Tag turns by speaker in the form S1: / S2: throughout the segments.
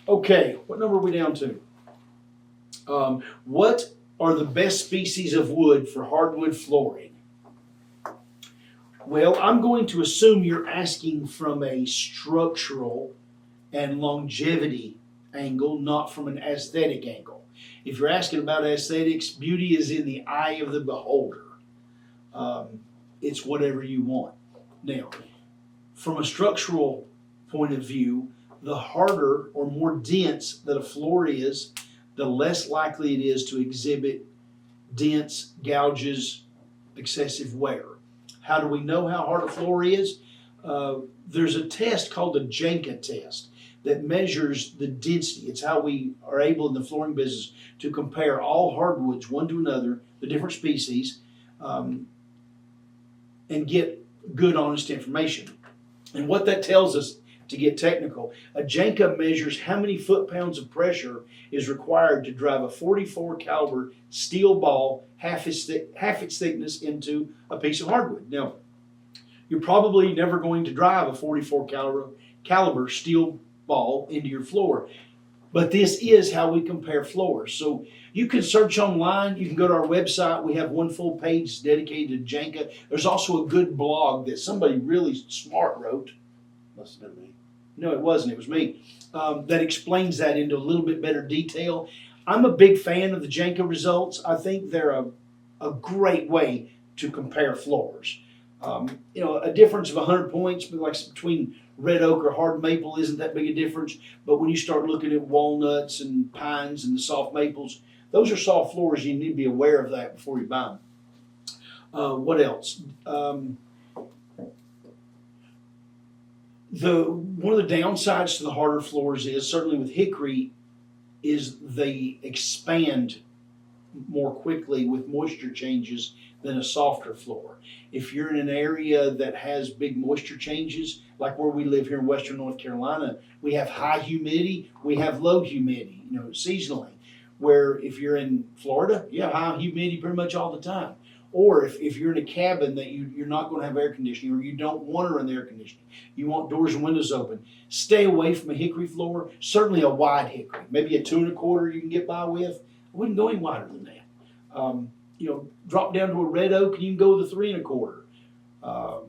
S1: Okay, what number are we down to? What are the best species of wood for hardwood flooring? Well, I'm going to assume you're asking from a structural and longevity angle, not from an aesthetic angle. If you're asking about aesthetics, beauty is in the eye of the beholder. It's whatever you want. Now, from a structural point of view, the harder or more dense that a floor is, the less likely it is to exhibit dents, gouges, excessive wear. How do we know how hard a floor is? There's a test called the Janka test that measures the density. It's how we are able in the flooring business to compare all hardwoods one to another, the different species, and get good, honest information. And what that tells us, to get technical, a Janka measures how many foot-pounds of pressure is required to drive a 44 caliber steel ball half its thickness into a piece of hardwood. Now, you're probably never going to drive a 44 caliber steel ball into your floor, but this is how we compare floors. So you can search online, you can go to our website, we have one full page dedicated to Janka. There's also a good blog that somebody really smart wrote. Must have been me. No, it wasn't, it was me. That explains that into a little bit better detail. I'm a big fan of the Janka results. I think they're a great way to compare floors. A difference of 100 points, but like between red oak or hard maple isn't that big a difference. But when you start looking at walnuts and pines and the soft maples, those are soft floors. You need to be aware of that before you buy them. What else? One of the downsides to the harder floors is, certainly with hickory, is they expand more quickly with moisture changes than a softer floor. If you're in an area that has big moisture changes, like where we live here in western North Carolina, we have high humidity, we have low humidity, seasonally. Where if you're in Florida, you have high humidity pretty much all the time. Or if you're in a cabin that you're not going to have air conditioning, or you don't want to run the air conditioning, you want doors and windows open, stay away from a hickory floor, certainly a wide hickory. Maybe a 2 1/4 you can get by with. I wouldn't go any wider than that. Drop down to a red oak and you can go with a 3 1/4.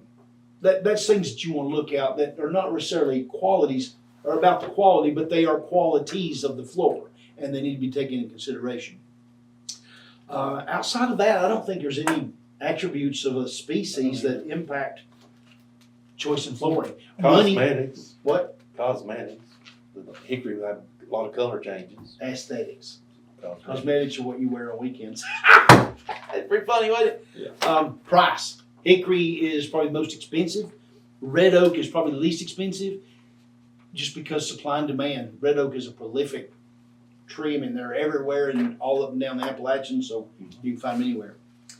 S1: That's things that you want to look out that are not necessarily qualities, or about the quality, but they are qualities of the floor, and they need to be taken into consideration. Outside of that, I don't think there's any attributes of a species that impact choice in flooring.
S2: Cosmetics.
S1: What?
S2: Cosmetics. The hickory will have a lot of color changes.
S1: Aesthetics. Cosmetics are what you wear on weekends.
S2: That's pretty funny, wasn't it?
S1: Yeah. Price. Hickory is probably the most expensive. Red oak is probably the least expensive, just because supply and demand. Red oak is a prolific tree. I mean, they're everywhere and all up and down the Appalachians, so you can find them anywhere.